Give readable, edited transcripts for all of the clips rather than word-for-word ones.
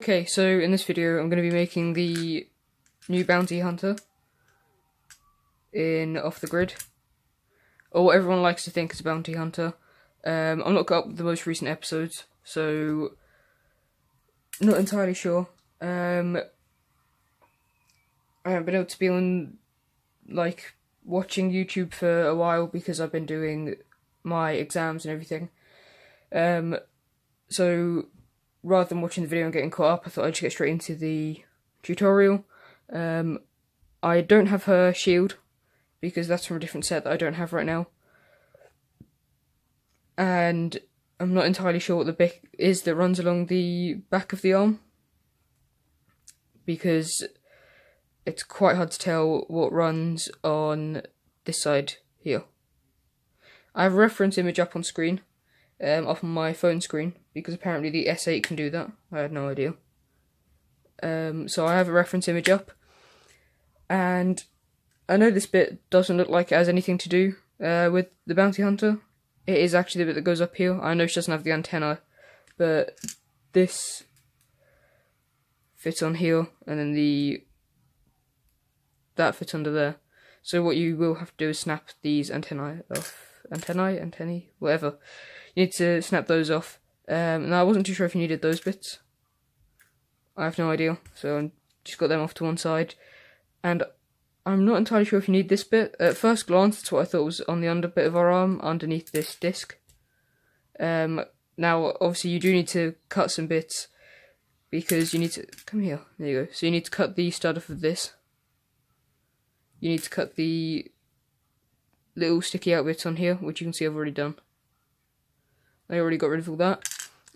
Okay, so in this video I'm going to be making the new Bounty Hunter in Off the Grid, or what everyone likes to think is a Bounty Hunter. I'm not got up with the most recent episodes, so not entirely sure. I haven't been able to be on, watching YouTube for a while because I've been doing my exams and everything. So rather than watching the video and getting caught up, I thought I'd just get straight into the tutorial. I don't have her shield because that's from a different set that I don't have right now. And I'm not entirely sure what the bit is that runs along the back of the arm, because it's quite hard to tell what runs on this side here. I have a reference image up on screen, up on my phone screen, because apparently the S8 can do that. I had no idea. So I have a reference image up, and I know this bit doesn't look like it has anything to do with the Bounty Hunter. It is actually the bit that goes up here. I know she doesn't have the antenna, but this fits on here, and then that fits under there. So what you will have to do is snap these antennae off. Antennae, whatever. You need to snap those off. Now I wasn't too sure if you needed those bits. I have no idea, so I just got them off to one side. And I'm not entirely sure if you need this bit. At first glance, that's what I thought was on the under bit of our arm, underneath this disc. Now, obviously, you do need to cut some bits, because you need to... Come here. There you go. So you need to cut the stud off of this. You need to cut the little sticky out bits on here, which you can see I've already done. I already got rid of all that.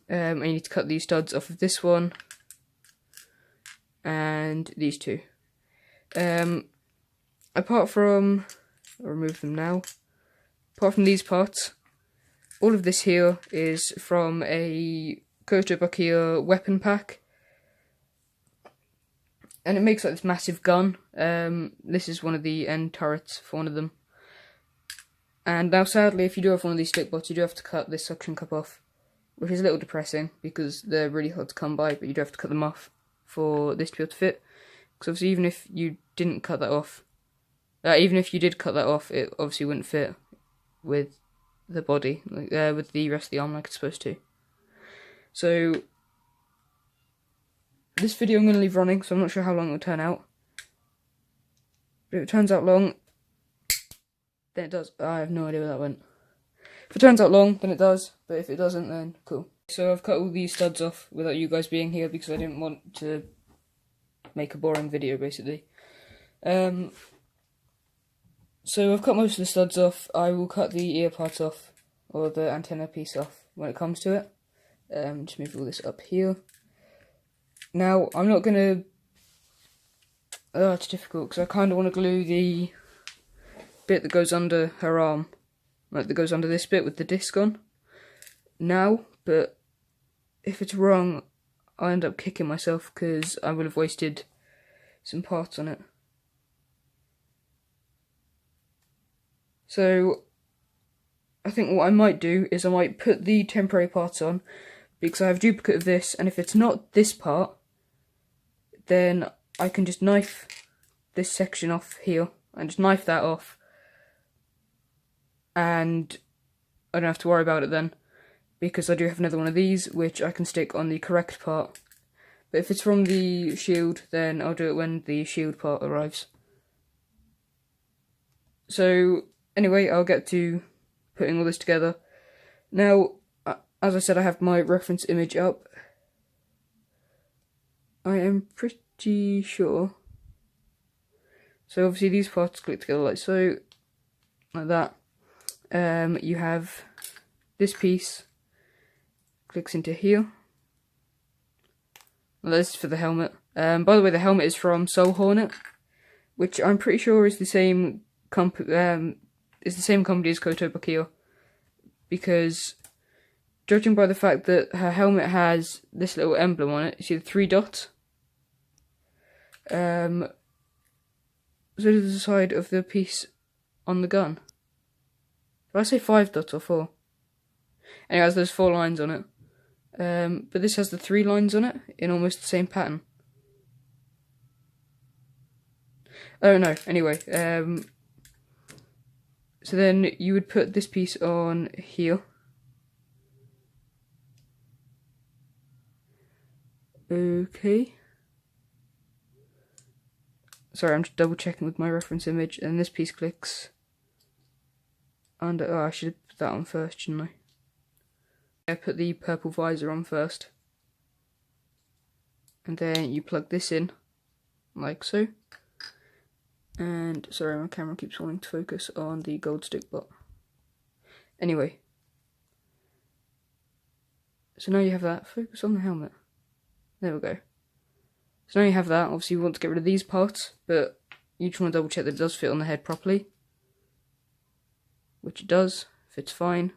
And you need to cut these studs off of this one, and these two. Apart from... I'll remove them now. Apart from these parts, all of this here is from a Kotobukiya weapon pack. And it makes like this massive gun. This is one of the end turrets for one of them. And now sadly, if you do have one of these stick bots, you do have to cut this suction cup off, which is a little depressing because they're really hard to come by, but you do have to cut them off for this to be able to fit. Because obviously even if you didn't cut that off, even if you did cut that off, it obviously wouldn't fit with the body, with the rest of the arm like it's supposed to. So this video I'm going to leave running, so I'm not sure how long it will turn out. But if it turns out long, then it does. I have no idea where that went. If it turns out long, then it does, but if it doesn't, then cool. So I've cut all these studs off without you guys being here because I didn't want to make a boring video, basically. So I've cut most of the studs off. I will cut the ear parts off, or the antenna piece off, when it comes to it. Just move all this up here. Now, I'm not gonna... Oh, it's difficult, because I kind of want to glue the bit that goes under her arm, like that goes under this bit with the disc on, now, but if it's wrong, I'll end up kicking myself, because I will have wasted some parts on it. So, I think what I might do is I might put the temporary parts on, because I have a duplicate of this, and if it's not this part, then I can just knife this section off here, and just knife that off, and I don't have to worry about it then, because I do have another one of these, which I can stick on the correct part. But if it's from the shield, then I'll do it when the shield part arrives. So, anyway, I'll get to putting all this together. Now, as I said, I have my reference image up. I am pretty sure. So obviously these parts click together like so, like that. You have this piece clicks into here. Well, this is for the helmet. By the way, the helmet is from Soul Hornet, which I'm pretty sure is the same company as Kotobukiya, because judging by the fact that her helmet has this little emblem on it, you see the 3 dots. So does the side of the piece on the gun. Did I say 5 dots or 4? Anyways, there's 4 lines on it. but this has the 3 lines on it in almost the same pattern. Oh no, anyway, so then you would put this piece on here. Okay. Sorry, I'm just double checking with my reference image, and this piece clicks under. Oh, I should have put that on first, shouldn't I? I put the purple visor on first, and then you plug this in, like so. And sorry, my camera keeps wanting to focus on the gold stick bot. Anyway, so now you have that. Focus on the helmet. There we go. So now you have that. Obviously you want to get rid of these parts, but you just want to double check that it does fit on the head properly. Which it does. Fits fine.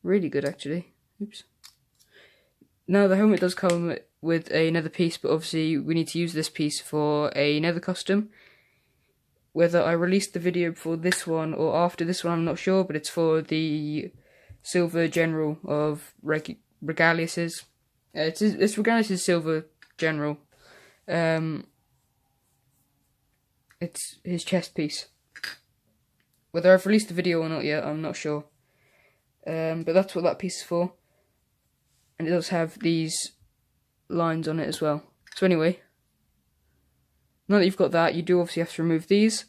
Really good actually. Oops. Now the helmet does come with a nether piece, but obviously we need to use this piece for a nether custom. Whether I released the video before this one or after this one, I'm not sure, but it's for the Silver General of Regalius's. It's Regalius's Silver General. It's his chest piece. Whether I've released the video or not yet, I'm not sure. But that's what that piece is for. And it does have these lines on it as well. So anyway, now that you've got that, you do obviously have to remove these,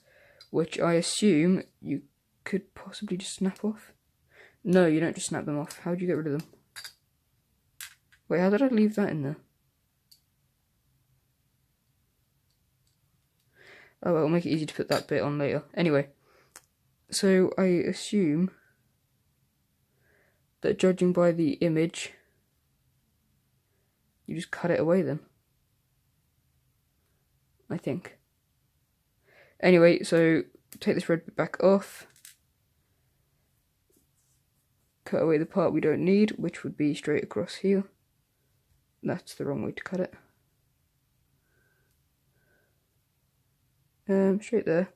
which I assume you could possibly just snap off. No, you don't just snap them off. How do you get rid of them? Wait, how did I leave that in there? Oh, well, it'll make it easy to put that bit on later. Anyway, so I assume that judging by the image, you just cut it away then. I think. Anyway, so take this red bit back off. Cut away the part we don't need, which would be straight across here. That's the wrong way to cut it. Straight there.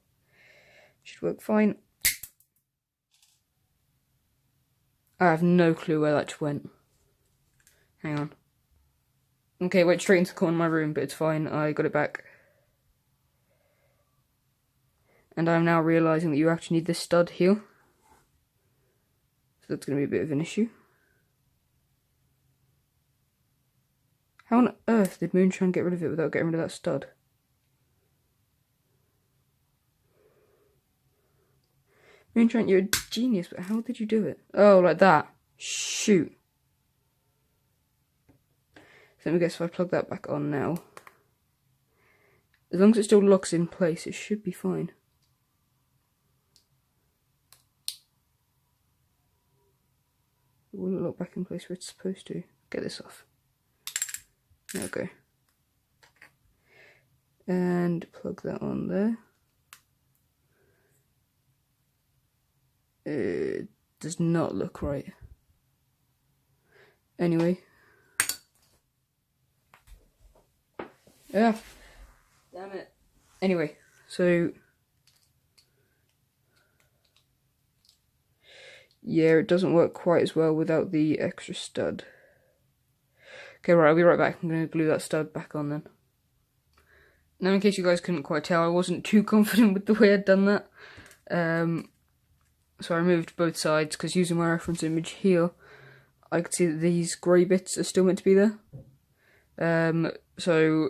Should work fine. I have no clue where that just went. Hang on. Okay, went straight into the corner of my room, but it's fine. I got it back. And I'm now realising that you actually need this stud here. So that's going to be a bit of an issue. How on earth did Moonshine get rid of it without getting rid of that stud? Moonshine, you're a genius, but how did you do it? Oh, like that. Shoot. So let me guess if I plug that back on now. As long as it still locks in place, it should be fine. It wouldn't lock back in place where it's supposed to. Get this off. There we go. And plug that on there. It does not look right. Anyway. Yeah. Damn it. Anyway, so yeah, it doesn't work quite as well without the extra stud. Okay, right, I'll be right back. I'm going to glue that stud back on then. Now, in case you guys couldn't quite tell, I wasn't too confident with the way I'd done that. So I removed both sides, because using my reference image here, I could see that these grey bits are still meant to be there. So,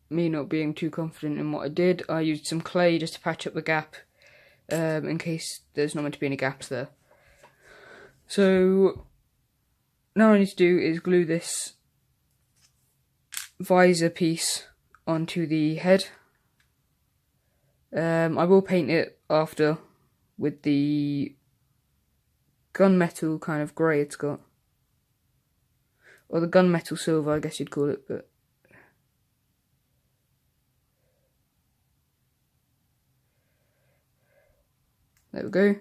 me not being too confident in what I did, I used some clay just to patch up the gap, in case there's not meant to be any gaps there. So, now what I need to do is glue this visor piece onto the head. I will paint it after with the gunmetal kind of grey it's got. Or the gunmetal silver, I guess you'd call it, but there we go.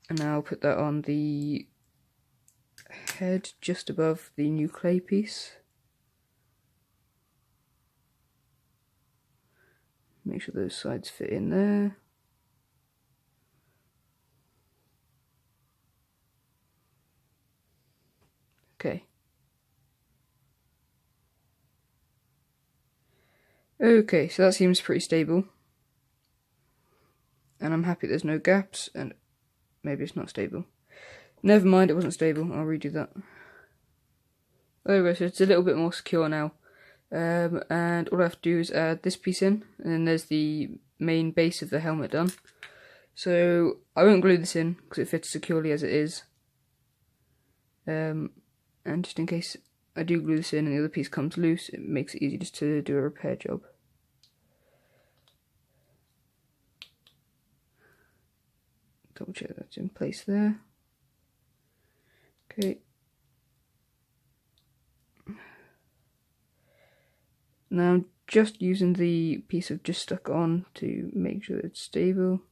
And now I'll put that on the head just above the new clay piece. Make sure those sides fit in there. Okay, so that seems pretty stable. And I'm happy there's no gaps, and maybe it's not stable. Never mind, it wasn't stable. I'll redo that. There we go, so it's a little bit more secure now. And all I have to do is add this piece in, and then there's the main base of the helmet done. So I won't glue this in because it fits securely as it is. And just in case I do glue this in and the other piece comes loose, it makes it easy just to do a repair job. Double check that's in place there. Okay. Now I'm just using the piece I've just stuck on to make sure it's stable.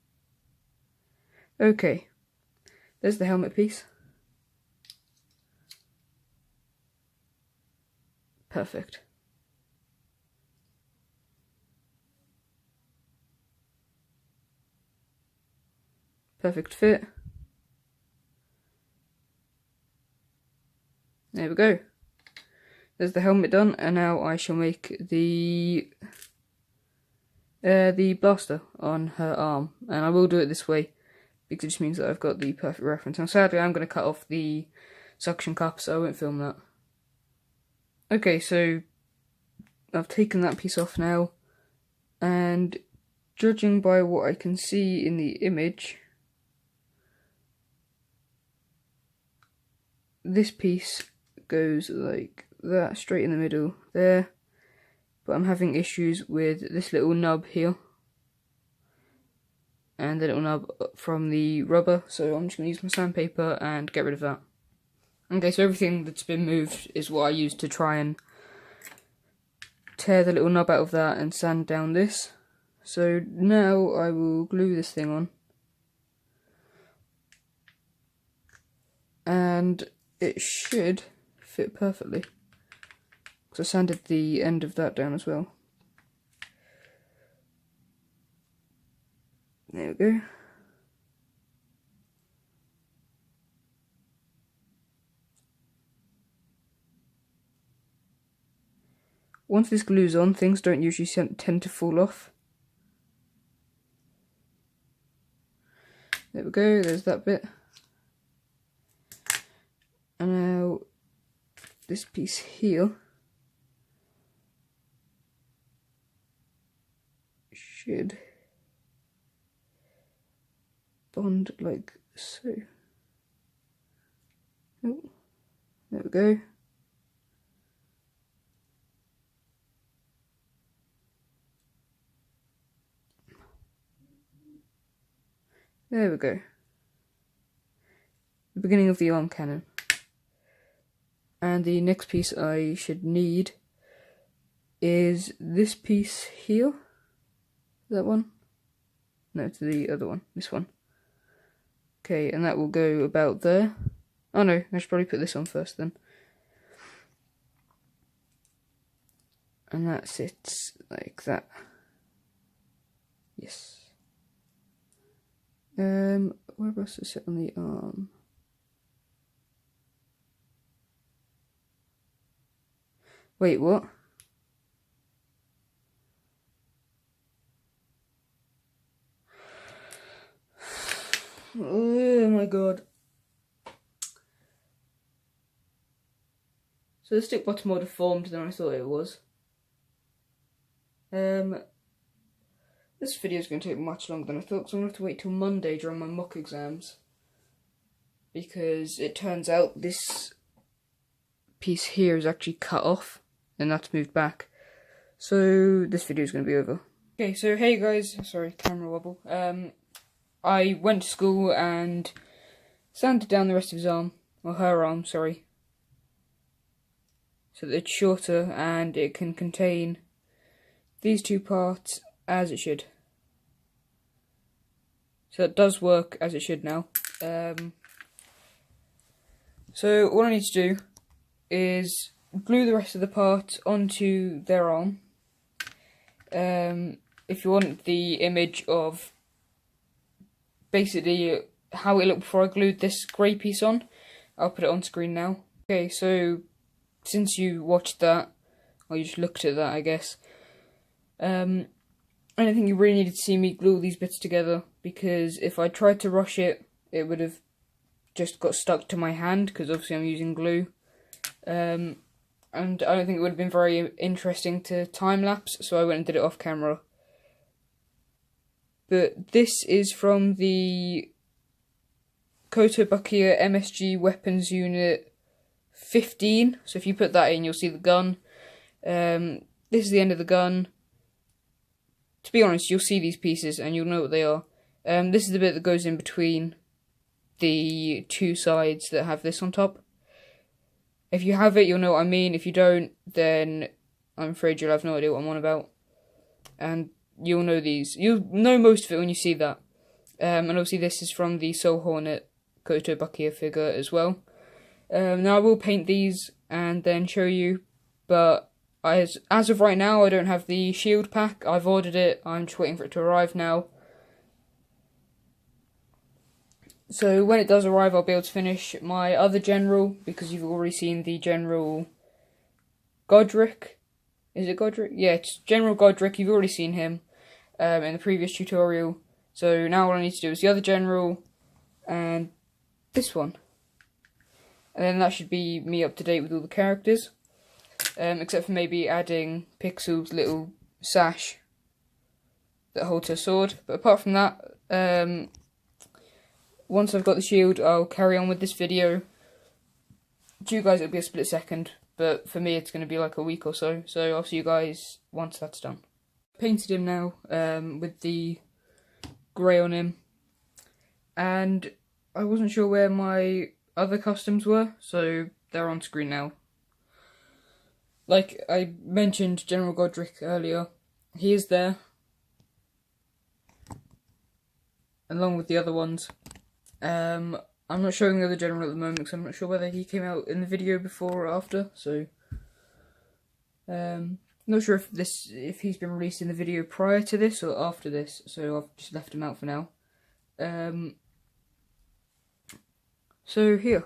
Okay, there's the helmet piece. Perfect. Perfect fit. There we go. There's the helmet done, and now I shall make the blaster on her arm, and I will do it this way because it just means that I've got the perfect reference. Now sadly I'm going to cut off the suction cup, so I won't film that. Okay, so I've taken that piece off now, and judging by what I can see in the image, this piece goes like that, straight in the middle there, but I'm having issues with this little nub here and the little nub from the rubber, so I'm just going to use my sandpaper and get rid of that. Okay, so everything that's been moved is what I used to try and tear the little nub out of that and sand down this. So now I will glue this thing on, and it should fit perfectly because I sanded the end of that down as well. There we go. Once this glue's on, things don't usually tend to fall off. There we go, there's that bit. And now this piece here should bond like so. Oh, there we go. There we go. The beginning of the arm cannon. And the next piece I should need is this piece here. That one? No, it's the other one. This one. Okay, and that will go about there. Oh no, I should probably put this on first then. And that sits like that. Yes. Where else does it sit on the arm? Wait, what? Oh my god. So the stick bottom more deformed than I thought it was. This video is going to take much longer than I thought, because I'm going to have to wait till Monday during my mock exams. Because it turns out this piece here is actually cut off, and that's moved back. So this video is going to be over. Okay, so hey guys, sorry, camera wobble. I went to school and sanded down the rest of his arm, or her arm, sorry. So that it's shorter and it can contain these two parts as it should. So it does work as it should now. So all I need to do is glue the rest of the part onto their arm. If you want the image of basically how it looked before I glued this grey piece on, I'll put it on screen now. Okay, so since you watched that, or you just looked at that, I guess, I don't think you really needed to see me glue all these bits together, because if I tried to rush it, it would have just got stuck to my hand, because obviously I'm using glue. And I don't think it would have been very interesting to time-lapse, so I went and did it off camera. But this is from the Kotobukiya MSG Weapons Unit 15, so if you put that in, you'll see the gun. This is the end of the gun. To be honest, you'll see these pieces and you'll know what they are. This is the bit that goes in between the two sides that have this on top. If you have it, you'll know what I mean. If you don't, then I'm afraid you'll have no idea what I'm on about. And you'll know these. You'll know most of it when you see that. And obviously this is from the Soul Hornet Kotobukiya figure as well. Now I will paint these and then show you, but as of right now I don't have the shield pack. I've ordered it, I'm just waiting for it to arrive now. So when it does arrive, I'll be able to finish my other general, because you've already seen the General Godric. Is it Godric? Yeah, it's General Godric, you've already seen him in the previous tutorial. So now all I need to do is the other general and this one. And then that should be me up to date with all the characters. Except for maybe adding Pixel's little sash that holds her sword. But apart from that, once I've got the shield, I'll carry on with this video. To you guys, it'll be a split second, but for me, it's going to be like a week or so. So I'll see you guys once that's done. Painted him now with the grey on him, and I wasn't sure where my other customs were, so they're on screen now. Like I mentioned General Godric earlier, he is there, along with the other ones. I'm not showing the other general at the moment because I'm not sure whether he came out in the video before or after, so not sure if he's been released in the video prior to this or after this, so I've just left him out for now. So here.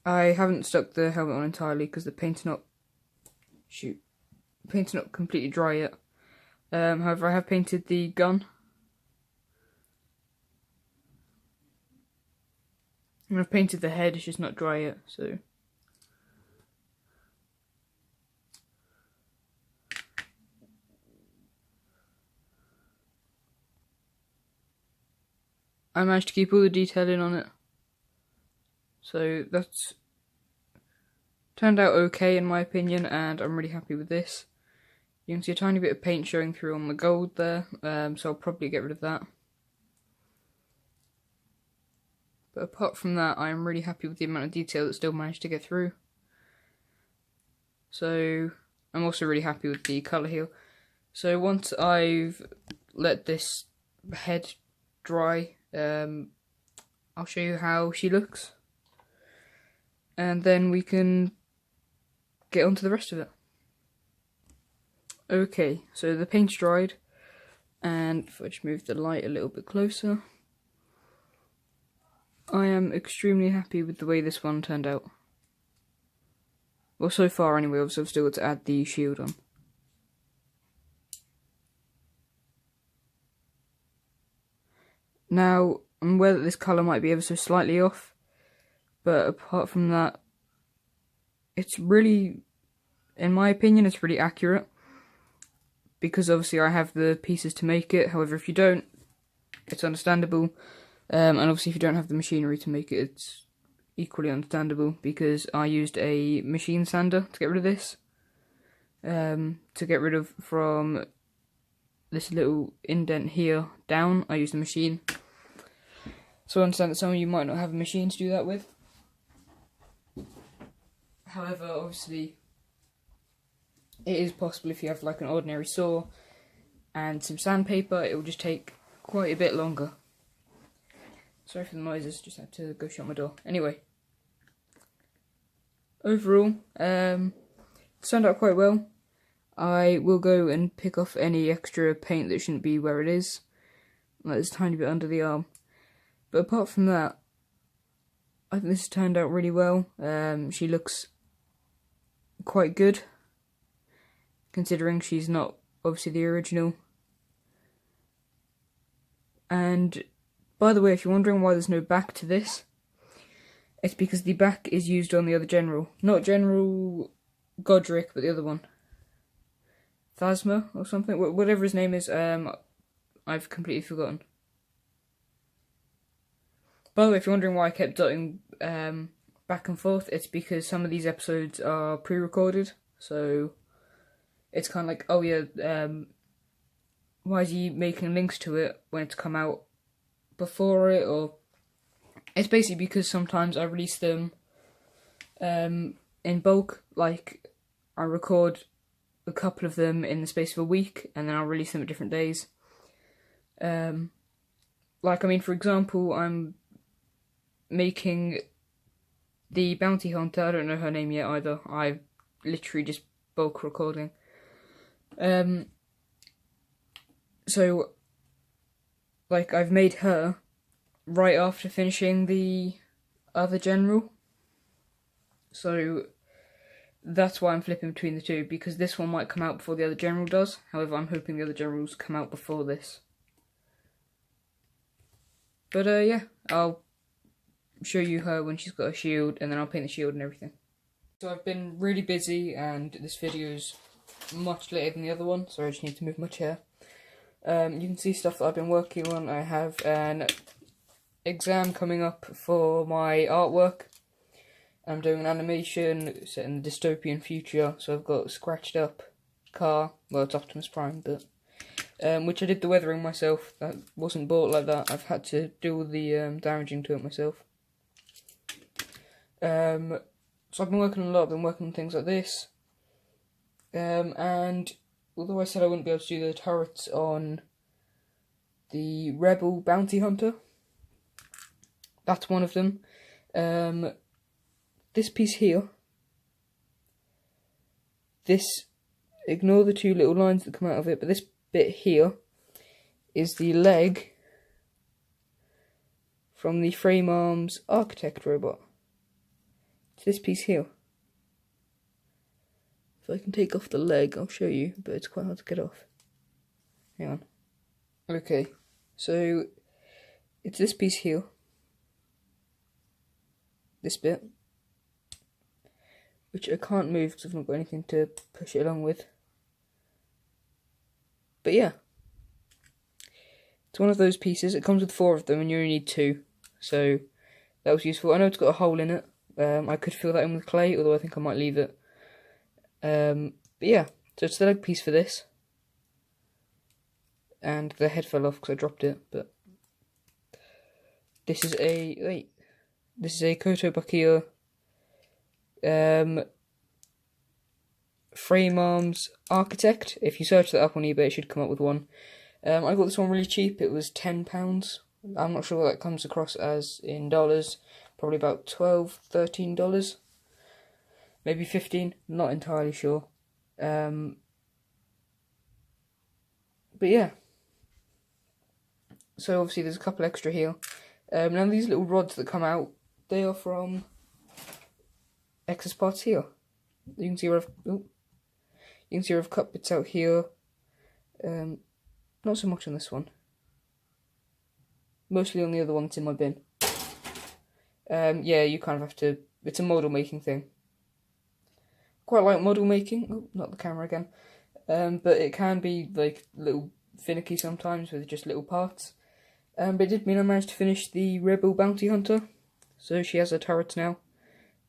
I haven't stuck the helmet on entirely because the paint's not completely dry yet. However, I have painted the gun. And I've painted the head, it's just not dry yet, so. I managed to keep all the detailing on it. So that's turned out okay in my opinion, and I'm really happy with this. You can see a tiny bit of paint showing through on the gold there, so I'll probably get rid of that. But apart from that, I'm really happy with the amount of detail that still managed to get through. So I'm also really happy with the colour here. So once I've let this head dry, I'll show you how she looks. And then we can get on to the rest of it. Okay, so the paint's dried, and if I just move the light a little bit closer, I am extremely happy with the way this one turned out. Well, so far anyway, obviously I've still got to add the shield on. Now, I'm aware that this colour might be ever so slightly off, but apart from that, it's really, in my opinion, it's really accurate. Because obviously I have the pieces to make it, however if you don't, it's understandable. And obviously if you don't have the machinery to make it, it's equally understandable, because I used a machine sander to get rid of this. To get rid of from this little indent here down, I used the machine. So I understand that some of you might not have a machine to do that with. However, obviously, it is possible if you have like an ordinary saw and some sandpaper, it will just take quite a bit longer. Sorry for the noises, just had to go shut my door. Anyway, overall, it turned out quite well. I will go and pick off any extra paint that shouldn't be where it is. Like there's a tiny bit under the arm. But apart from that, I think this has turned out really well. She looks quite good. considering she's not obviously the original. And by the way, if you're wondering why there's no back to this, it's because the back is used on the other general. Not General Godric, but the other one. Phasma or something? Whatever his name is, I've completely forgotten. By the way, if you're wondering why I kept dotting back and forth, it's because some of these episodes are pre-recorded, so it's kind of like, oh yeah, why is he making links to it when it's come out before it, or it's basically because sometimes I release them in bulk, like I record a couple of them in the space of a week, and then I'll release them at different days. Like, I mean, for example, I'm making the bounty hunter, I don't know her name yet either, I literally just bulk recording. So, like, I've made her right after finishing the other general, so that's why I'm flipping between the two, because this one might come out before the other general does. However, I'm hoping the other generals come out before this. But yeah, I'll show you her when she's got a shield, and then I'll paint the shield and everything. So I've been really busy, and this video's much later than the other one, so I just need to move my chair. You can see stuff that I've been working on. I have an exam coming up for my artwork. I'm doing an animation set in the dystopian future, so I've got a scratched up car, well it's Optimus Prime, but which I did the weathering myself. That wasn't bought like that, I've had to do all the damaging to it myself. So I've been working on a lot, I've been working on things like this, and although I said I wouldn't be able to do the turrets on the Rebel Bounty Hunter, that's one of them. This piece here, ignore the two little lines that come out of it, but this bit here is the leg from the Frame Arms Architect robot. It's this piece here. If I can take off the leg, I'll show you, but it's quite hard to get off. Hang on. Okay, so it's this piece here. This bit. Which I can't move because I've not got anything to push it along with. But yeah. It's one of those pieces. It comes with 4 of them and you only need 2. So that was useful. I know it's got a hole in it. I could fill that in with clay, although I think I might leave it. But yeah, so it's the leg piece for this. And the head fell off because I dropped it, but this is a Koto Bakia Frame Arms Architect. If you search that up on eBay, it should come up with one. I got this one really cheap. It was £10. I'm not sure what that comes across as in dollars. Probably about $12, $13. Maybe 15. Not entirely sure. But yeah. So obviously there's a couple extra here. Now these little rods that come out, they are from excess parts here. You can see where I've cut bits out here. Not so much on this one. Mostly on the other one that's in my bin. Yeah, you kind of have to. It's a model making thing. Quite like model making. Oh, not the camera again. But it can be like little finicky sometimes with just little parts. But it did mean I managed to finish the Rebel Bounty Hunter. So she has her turrets now.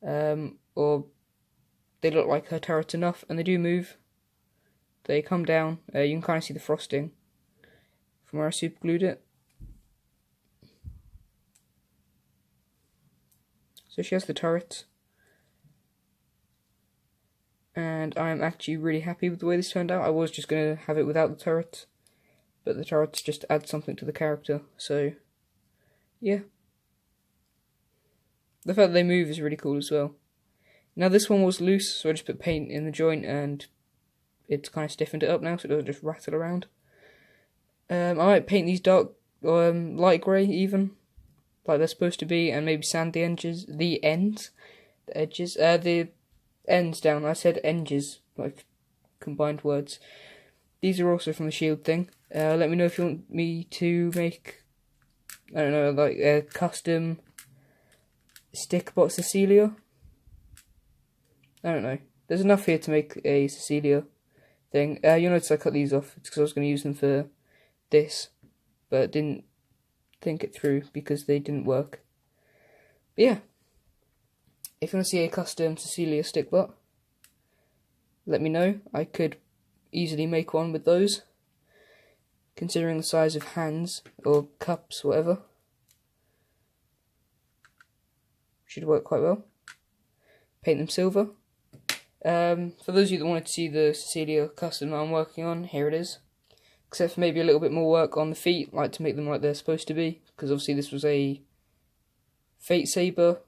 Or they look like her turrets enough, and they do move. They come down. You can kind of see the frosting from where I super glued it. So she has the turrets. And I'm actually really happy with the way this turned out. I was just going to have it without the turrets, but the turrets just add something to the character, so yeah. The fact that they move is really cool as well. Now this one was loose, so I just put paint in the joint and it's kind of stiffened it up now, so it doesn't just rattle around. I might paint these dark, light grey even, like they're supposed to be, and maybe sand the edges, the ends down. I said edges, like combined words. These are also from the Shield thing. Let me know if you want me to make, I don't know, like a custom Stickbot Cecilia. I don't know. There's enough here to make a Cecilia thing. You'll notice I cut these off. It's because I was going to use them for this, but didn't think it through because they didn't work. But yeah, if you want to see a custom Cecilia Stickbot, let me know. I could easily make one with those, considering the size of hands or cups, whatever. Should work quite well. Paint them silver. For those of you that wanted to see the Cecilia custom that I'm working on, here it is. Except for maybe a little bit more work on the feet, like to make them like they're supposed to be, because obviously this was a Fate Saber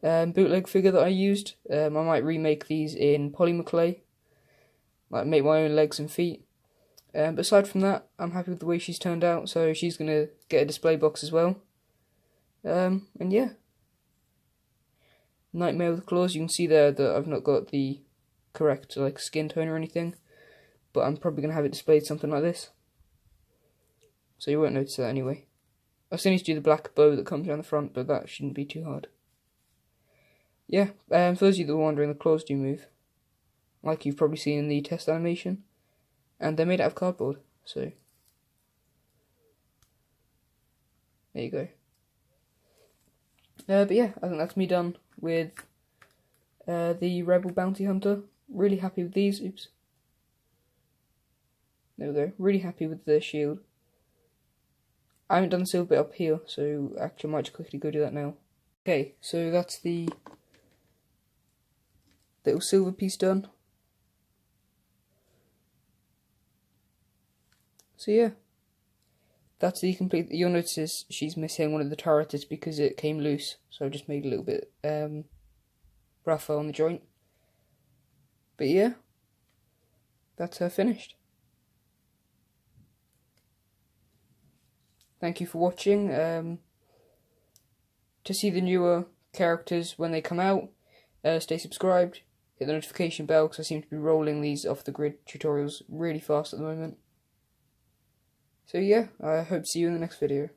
bootleg figure that I used. I might remake these in polymer clay, like make my own legs and feet. But aside from that, I'm happy with the way she's turned out, so she's going to get a display box as well. And yeah. Nightmare with Claws, you can see there that I've not got the correct like skin tone or anything, but I'm probably going to have it displayed something like this, so you won't notice that anyway. I still need to do the black bow that comes down the front, but that shouldn't be too hard. Yeah, for those of you that were wondering, the claws do move, like you've probably seen in the test animation, and they're made out of cardboard, so there you go. But yeah, I think that's me done with the Rebel Bounty Hunter. Really happy with these. Oops. There we go. Really happy with the shield. I haven't done the silver bit up here, so actually I might just quickly go do that now. Okay, so that's the little silver piece done. So yeah. That's the complete. You'll notice she's missing one of the turrets because it came loose, so I just made a little bit rougher on the joint. But yeah, that's her finished. Thank you for watching. To see the newer characters when they come out, stay subscribed, hit the notification bell because I seem to be rolling these off the grid tutorials really fast at the moment. So yeah, I hope to see you in the next video.